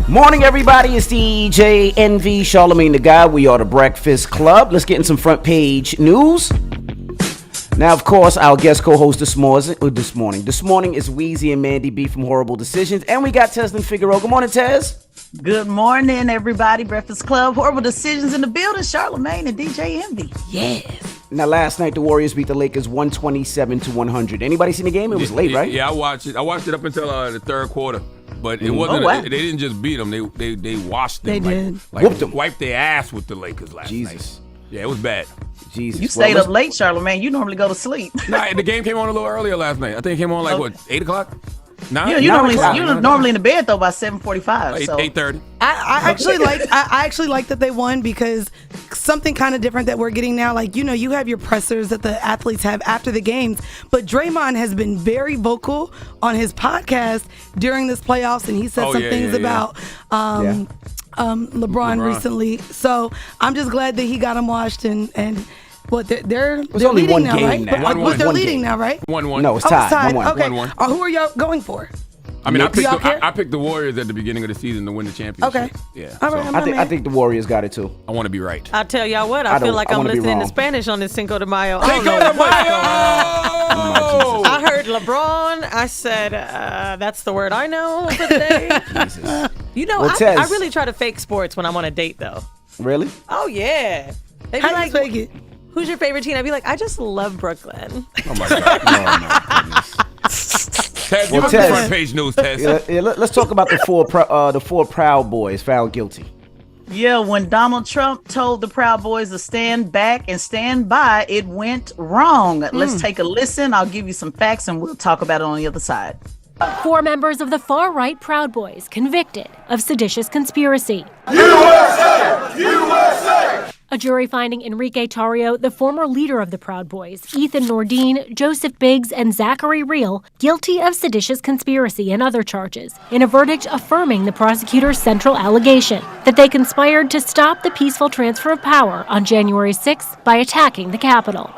Morning, everybody. It's DJ NV, Charlamagne the Guy. We are the Breakfast Club. Let's get in some front page news. Now, of course, our guest co-host this morning is Weezy and Mandy B from Horrible Decisions. And we got Tez and Figaro. Good morning, Tez. Good morning, everybody. Breakfast Club, Horrible Decisions in the building. Charlamagne and DJ Envy. Yes. Now, last night, the Warriors beat the Lakers 127-100. Anybody seen the game? It was late, right? Yeah, I watched it. I watched it up until the third quarter. But it wasn't. They didn't just beat them. They washed them. They did. Whooped them. Wiped their ass with the Lakers last night. Yeah, it was bad. Jesus. You stayed up late, Charlamagne. You normally go to sleep. Nah, the game came on a little earlier last night. I think it came on 8 o'clock? 9? Yeah, you're normally in the bed though by 7:45. 8:30. I actually like that they won because something kind of different that we're getting now. Like, you have your pressers that the athletes have after the games, but Draymond has been very vocal on his podcast during this playoffs, and he said things about LeBron recently. So I'm just glad that he got him washed and. What they're only leading one now, game right? now. They're leading now, right? 1-1. No, it's tied. 1-1. Okay. 1-1. Who are y'all going for? I mean, I picked the Warriors at the beginning of the season to win the championship. Okay. Yeah. All right. I think the Warriors got it too. I want to be right. I'll tell y'all what. I feel like I'm listening to Spanish on this Cinco de Mayo. Cinco de Mayo! I heard LeBron. I said, that's the word I know for the day. Jesus. I really try to fake sports when I'm on a date, though. Really? Oh, yeah. They be How do you fake it? Who's your favorite team? I'd be like, I just love Brooklyn. Oh, my God. No, Tez, give us the front page news, Tez. Let's talk about the four Proud Boys found guilty. Yeah, when Donald Trump told the Proud Boys to stand back and stand by, it went wrong. Let's take a listen. I'll give you some facts and we'll talk about it on the other side. 4 members of the far-right Proud Boys convicted of seditious conspiracy. USA! USA! A jury finding Enrique Tarrio, the former leader of the Proud Boys, Ethan Nordine, Joseph Biggs, and Zachary Real, guilty of seditious conspiracy and other charges, in a verdict affirming the prosecutor's central allegation that they conspired to stop the peaceful transfer of power on January 6th by attacking the Capitol.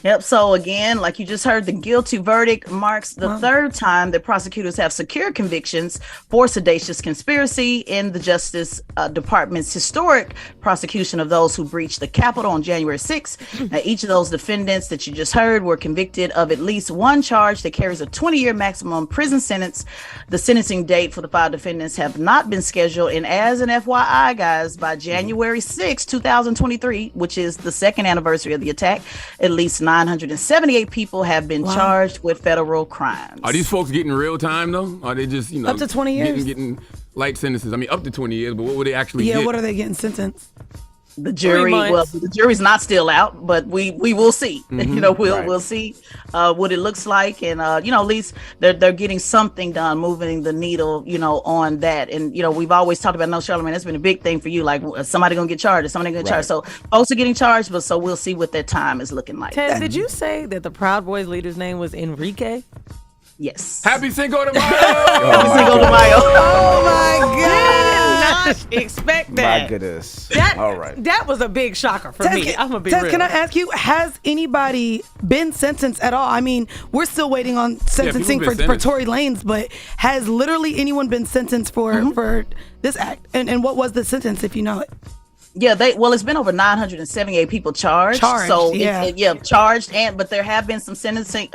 Yep. So again, like you just heard, the guilty verdict marks the third time that prosecutors have secured convictions for seditious conspiracy in the Justice Department's historic prosecution of those who breached the Capitol on January 6th. Now, each of those defendants that you just heard were convicted of at least one charge that carries a 20-year maximum prison sentence. The sentencing date for the 5 defendants have not been scheduled. And as an FYI, guys, by January 6, 2023, which is the second anniversary of the attack, at least 978 people have been charged with federal crimes. Are these folks getting real time, though? Are they just, up to 20 years? Getting light sentences? I mean, up to 20 years, but what would they actually get? Yeah, what are they getting sentenced? The jury, the jury's not still out, but we will see. We'll see what it looks like, and at least they're getting something done, moving the needle, on that. And we've always talked about, Charlamagne, that's been a big thing for you. Like, somebody gonna get charged, somebody gonna get charged. So folks are getting charged, but so we'll see what their time is looking like. Tez, did you say that the Proud Boys leader's name was Enrique? Yes. Happy Cinco de Mayo! Happy Cinco de Mayo! Oh my God! Not expect that. My goodness. All right. That was a big shocker for me. I'm gonna be real. Can I ask you, has anybody been sentenced at all? I mean, we're still waiting on sentencing for Tory Lanez, but has literally anyone been sentenced for this act? And what was the sentence, if you know it? Yeah, it's been over 978 people charged. So charged, but there have been some sentencing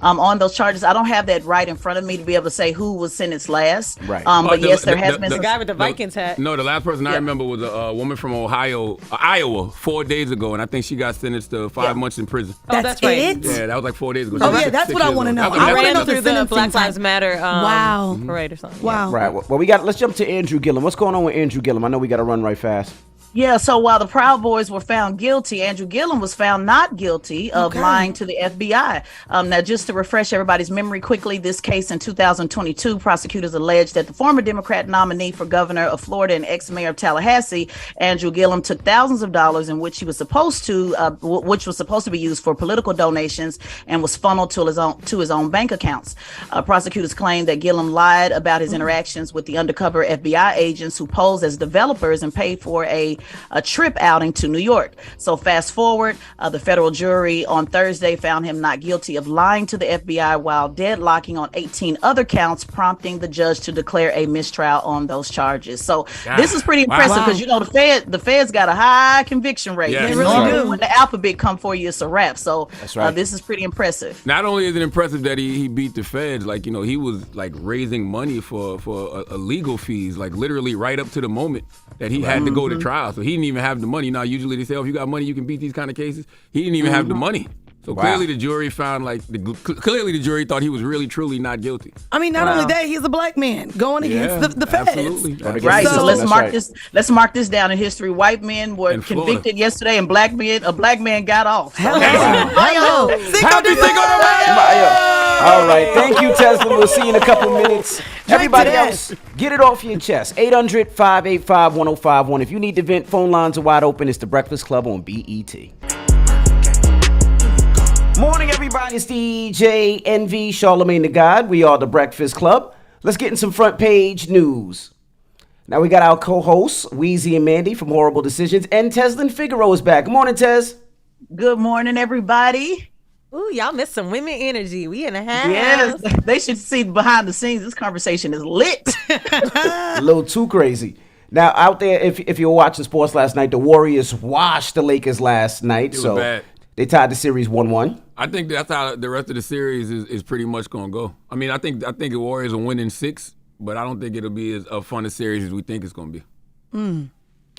on those charges. I don't have that right in front of me to be able to say who was sentenced last. Right. But there has been the guy with the Vikings hat. No, the last person I remember was a woman from Iowa, 4 days ago, and I think she got sentenced to 5 months in prison. That's right. Yeah, that was like 4 days ago. Oh yeah, that's what I want to know. I ran through the Black Lives Matter parade or something. Wow. Right. Well, let's jump to Andrew Gillum. What's going on with Andrew Gillum? I know we got to run right fast. Yeah, so while the Proud Boys were found guilty, Andrew Gillum was found not guilty of lying to the FBI. Now, just to refresh everybody's memory quickly, this case in 2022, prosecutors alleged that the former Democrat nominee for governor of Florida and ex-mayor of Tallahassee, Andrew Gillum, took thousands of dollars in which was supposed to be used for political donations and was funneled to his own bank accounts. Prosecutors claimed that Gillum lied about his interactions with the undercover FBI agents who posed as developers and paid for a a trip outing to New York. So fast forward, the federal jury on Thursday found him not guilty of lying to the FBI while deadlocking on 18 other counts, prompting the judge to declare a mistrial on those charges. So this is pretty impressive because the feds got a high conviction rate. Yes. They really normally do. when the alphabet come for you, it's a wrap. So That's right. this is pretty impressive. Not only is it impressive that he beat the feds, like, you know, he was like raising money for legal fees, like literally right up to the moment that he had to go to trial. So he didn't even have the money. Now, usually they say, oh, if you got money, you can beat these kind of cases. He didn't even have the money. So clearly the jury found clearly the jury thought he was really truly not guilty. I mean, not only that, he's a black man going against the feds. Absolutely. Right. So let's mark this. Let's mark this down in history. White men were In Florida. convicted yesterday, and a black man got off. So Hello. Happy Cinco de Mayo! All right. Thank you, Tesla. We'll see you in a couple minutes. Everybody else, get it off your chest. 800-585-1051. If you need to vent, phone lines are wide open. It's The Breakfast Club on BET. Morning, everybody. It's DJ NV, Charlamagne the God. We are The Breakfast Club. Let's get in some front page news. Now we got our co-hosts, Weezy and Mandy from Horrible Decisions, and Teslin Figaro is back. Good morning, Tez. Good morning, everybody. Ooh, y'all missed some women energy. We in the house. Yes, they should see behind the scenes. This conversation is lit. A little too crazy. Now, out there, if you were watching sports last night, the Warriors washed the Lakers last night. It was bad. They tied the series 1-1. I think that's how the rest of the series is pretty much going to go. I mean, I think the Warriors will win in 6, but I don't think it'll be as fun a series as we think it's going to be.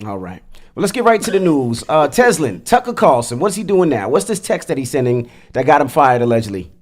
All right. Well, let's get right to the news. Teslin, Tucker Carlson, what's he doing now? What's this text that he's sending that got him fired, allegedly?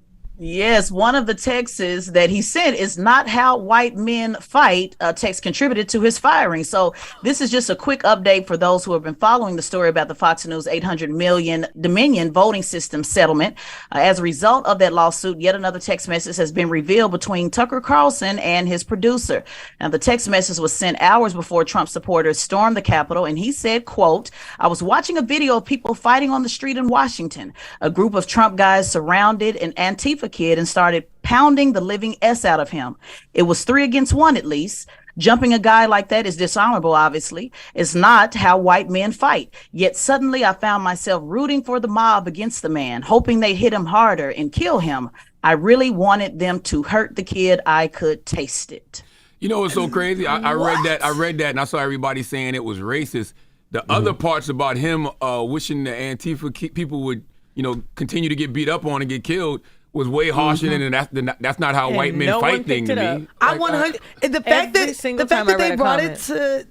Yes, one of the texts that he sent is not how white men fight. Text contributed to his firing. So this is just a quick update for those who have been following the story about the Fox News 800 million Dominion voting system settlement. As a result of that lawsuit, yet another text message has been revealed between Tucker Carlson and his producer. Now, the text message was sent hours before Trump supporters stormed the Capitol, and he said, quote, "I was watching a video of people fighting on the street in Washington. A group of Trump guys surrounded an Antifa kid and started pounding the living S out of him. It was 3 against 1 at least. Jumping a guy like that is dishonorable, obviously. It's not how white men fight. Yet suddenly I found myself rooting for the mob against the man, hoping they hit him harder and kill him. I really wanted them to hurt the kid. I could taste it." You know what's so crazy? I read that, and I saw everybody saying it was racist. The other parts about him wishing the Antifa people would, continue to get beat up on and get killed was way harsher than that's not how white men fight thing to me. I 100. The fact that they brought it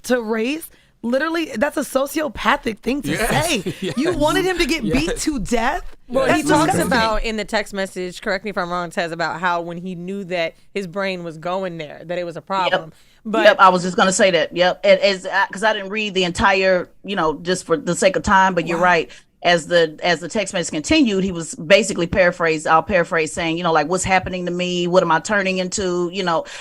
to race, literally, that's a sociopathic thing to say. Yes. You wanted him to get beat to death. Well, he That's talks disgusting. about in the text message, correct me if I'm wrong, Tez, about how when he knew that his brain was going there, that it was a problem. But I was just going to say that. Yep. Because I didn't read the entire, just for the sake of time, but you're right. As the text message continued, he was basically I'll paraphrase saying, like, what's happening to me? What am I turning into?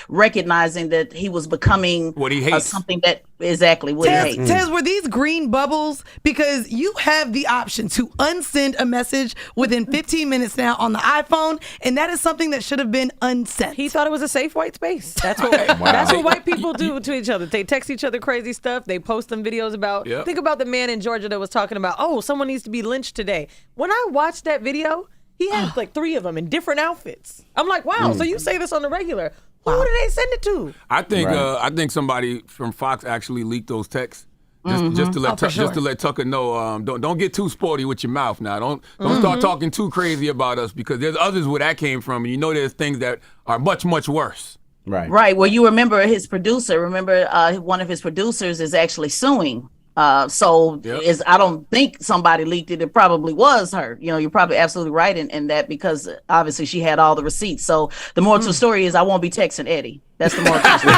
Recognizing that he was becoming what he hates. Something that exactly what he hates. Tez, were these green bubbles? Because you have the option to unsend a message within 15 minutes now on the iPhone, and that is something that should have been unsent. He thought it was a safe white space. That's what that's what white people do to each other. They text each other crazy stuff. They post them videos about. Yep. Think about the man in Georgia that was talking about, oh, someone needs to be lynched today. When I watched that video, he had like 3 of them in different outfits. I'm like, wow, so you say this on the regular. Who did they send it to? I think somebody from Fox actually leaked those texts. Just to let Tucker know, don't get too sporty with your mouth now. Don't start talking too crazy about us, because there's others where that came from, and there's things that are much, much worse. Right. Well, you remember his producer. One of his producers is actually suing. I don't think somebody leaked it. It probably was her. You're probably absolutely right in that, because obviously she had all the receipts. So the moral to the story is I won't be texting Eddie. That's the moral to the story.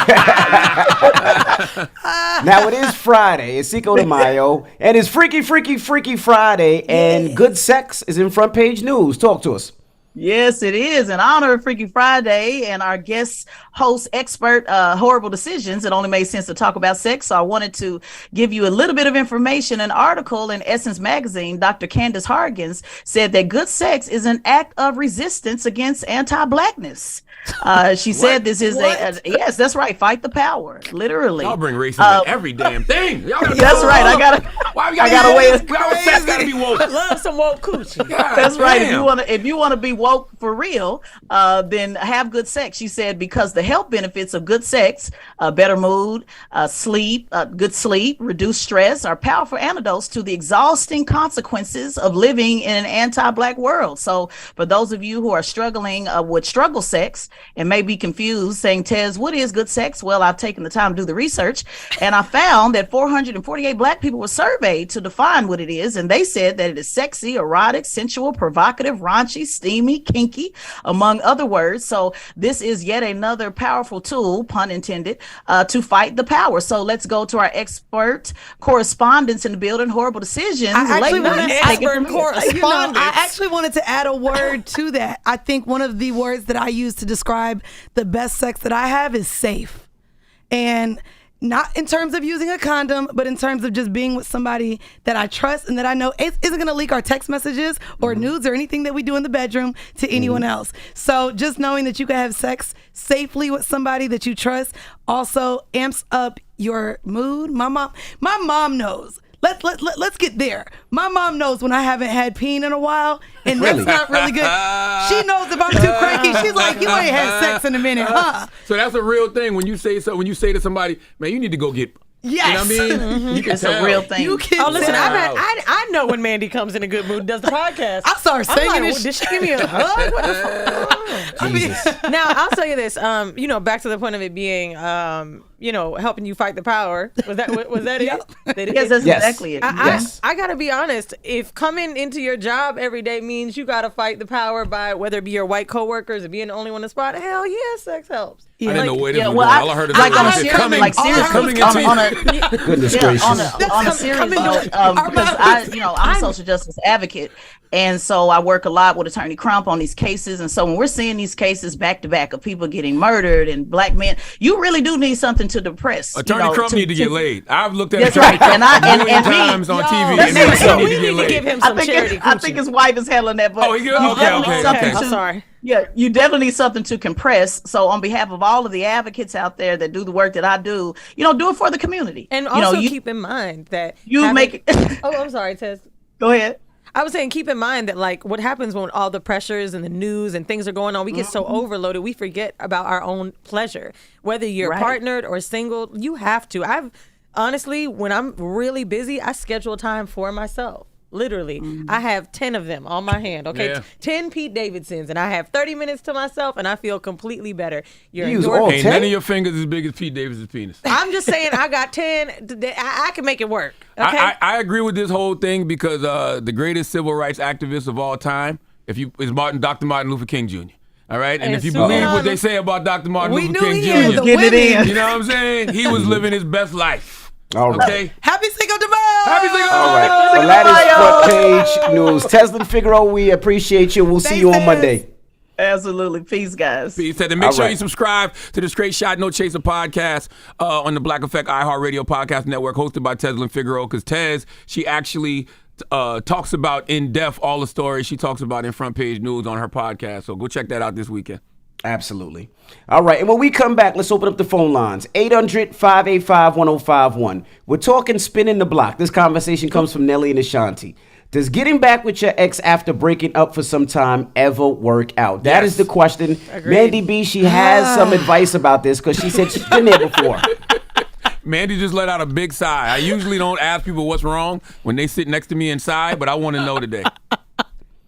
Now it is Friday. It's Cinco de Mayo, and it's Freaky, Freaky, Freaky Friday, and good sex is in front page news. Talk to us. Yes, it is. In honor of Freaky Friday and our guest host expert, Horrible Decisions, it only made sense to talk about sex. So I wanted to give you a little bit of information. An article in Essence Magazine, Dr. Candace Hargens said that good sex is an act of resistance against anti-blackness. She said this is yes, that's right. Fight the power, literally. Y'all bring racism to every damn thing. That's right. I gotta weigh it. That's gotta be woke. I love some woke coochie. That's right. If you wanna be woke for real, then have good sex. She said because the health benefits of good sex, better mood, good sleep, reduced stress, are powerful antidotes to the exhausting consequences of living in an anti-black world. So for those of you who are struggling with struggle sex and may be confused, saying, Tez, what is good sex? Well, I've taken the time to do the research, and I found that 448 Black people were surveyed to define what it is, and they said that it is sexy, erotic, sensual, provocative, raunchy, steamy, kinky, among other words. So this is yet another powerful tool, pun intended, to fight the power. So let's go to our expert correspondents in the building, Horrible Decisions. I actually wanted to add a word to that. I think one of the words that I use to describe the best sex that I have is safe. And not in terms of using a condom, but in terms of just being with somebody that I trust and that I know isn't going to leak our text messages or nudes or anything that we do in the bedroom to anyone else. So just knowing that you can have sex safely with somebody that you trust also amps up your mood. My mom knows. Let's get there. My mom knows when I haven't had peen in a while, and that's not really good. She knows if I'm too cranky. She's like, you ain't had sex in a minute, huh? So that's a real thing. When you say to somebody, man, you need to go get. Yes. You know what I mean? It's a real thing. Listen, I know when Mandy comes in a good mood, does the podcast. I start singing like, did she give me a hug? What the fuck? Now, I'll tell you this. Back to the point of it being, helping you fight the power. Was that it? Yes, that's exactly it. I got to be honest. If coming into your job every day means you got to fight the power by whether it be your white coworkers or being the only one in the spot, hell yeah, sex helps. I didn't know where this was well, going. All I heard is goodness gracious. On a serious note, because I'm a social justice advocate, and so I work a lot with Attorney Crump on these cases. And so when we're seeing these cases back to back of people getting murdered and Black men, you really do need something to depress. Attorney Crump need to get laid. I've looked at that's Attorney right. Crump a million times on TV. We need to give him some charity. I think his wife is handling that. But he good? Okay. I'm sorry. Yeah, you definitely need something to compress. So on behalf of all of the advocates out there that do the work that I do, do it for the community. And also keep in mind that I'm sorry, Tess. Go ahead. I was saying, keep in mind that like what happens when all the pressures and the news and things are going on, we get so overloaded, we forget about our own pleasure. Whether you're partnered or single, you have to. Honestly, when I'm really busy, I schedule time for myself. Literally, I have 10 of them on my hand. Okay, 10 Pete Davidsons, and I have 30 minutes to myself, and I feel completely better. Ain't none of your fingers as big as Pete Davidson's penis. I'm just saying, I got 10. I can make it work. Okay, I agree with this whole thing because the greatest civil rights activist of all time, is Dr. Martin Luther King Jr. All right, and if you believe what they say about Dr. Martin Luther King Jr., you know what I'm saying? He was living his best life. All right. Okay. Happy Cinco de Mayo! Happy Cinco de Mayo! All right. Well, that is front page news. Teslin Figaro, we appreciate you. We'll see you on Monday. Absolutely. Peace, guys. Peace. And make sure you subscribe to the Straight Shot No Chaser podcast on the Black Effect iHeartRadio podcast network, hosted by Teslin Figaro. Because Tez, she actually talks about in depth all the stories she talks about in front page news on her podcast. So go check that out this weekend. Absolutely. All right. And when we come back, let's open up the phone lines. 800-585-1051. We're talking spinning the block. This conversation comes from Nelly and Ashanti. Does getting back with your ex after breaking up for some time ever work out? That is the question. Agreed. Mandy B, she has some advice about this because she said she's been there before. Mandy just let out a big sigh. I usually don't ask people what's wrong when they sit next to me and sigh, but I want to know today.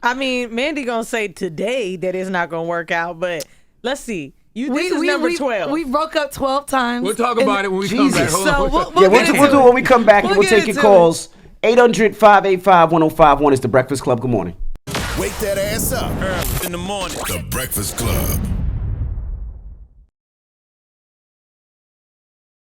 I mean, Mandy gonna say today that it's not gonna work out, but let's see. This is number 12. We broke up 12 times. We'll talk about it when we come back. So we'll do it when we come back, and we'll take your calls. 800-585-1051 is the Breakfast Club. Good morning. Wake that ass up. In the morning. The Breakfast Club.